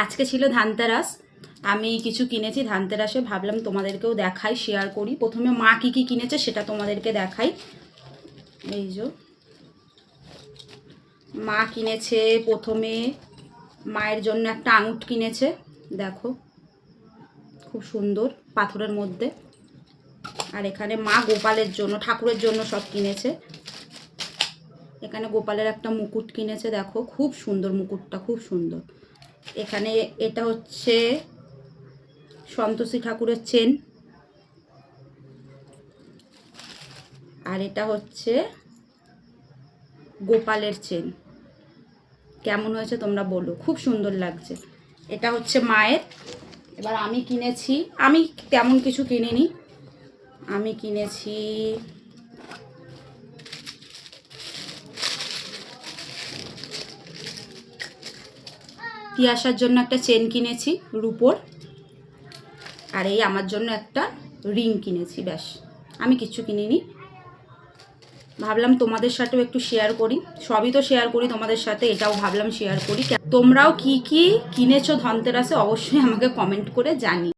আজকে ছিল ধানতেরাস, আমি কিছু কিনেছি ধানতেরাসে, ভাবলাম তোমাদেরকেও দেখাই, শেয়ার করি। প্রথমে মা কী কী কিনেছে সেটা তোমাদেরকে দেখাই। এই যে মা কিনেছে, প্রথমে মায়ের জন্য একটা আঙুঠ কিনেছে, দেখো খুব সুন্দর পাথরের মধ্যে। আর এখানে মা গোপালের জন্য, ঠাকুরের জন্য সব কিনেছে। এখানে গোপালের একটা মুকুট কিনেছে, দেখো খুব সুন্দর মুকুটটা, খুব সুন্দর। এখানে এটা হচ্ছে সন্তোষী ঠাকুরের চেন, আর এটা হচ্ছে গোপালের চেন। কেমন হয়েছে তোমরা বলো, খুব সুন্দর লাগছে। এটা হচ্ছে মায়ের। এবার আমি কিনেছি, আমি তেমন কিছু কিনিনি, আমি কিনেছি তিয়াসার জন্য একটা চেন কিনেছি রূপোর, আর এই আমার জন্য একটা রিং কিনেছি, ব্যাস। আমি কিচ্ছু কিনিনি, ভাবলাম তোমাদের সাথেও একটু শেয়ার করি। সবই তো শেয়ার করি তোমাদের সাথে, এটাও ভাবলাম শেয়ার করি। তোমরাও কি কি কিনেছো ধনতেরাসে অবশ্যই আমাকে কমেন্ট করে জানি।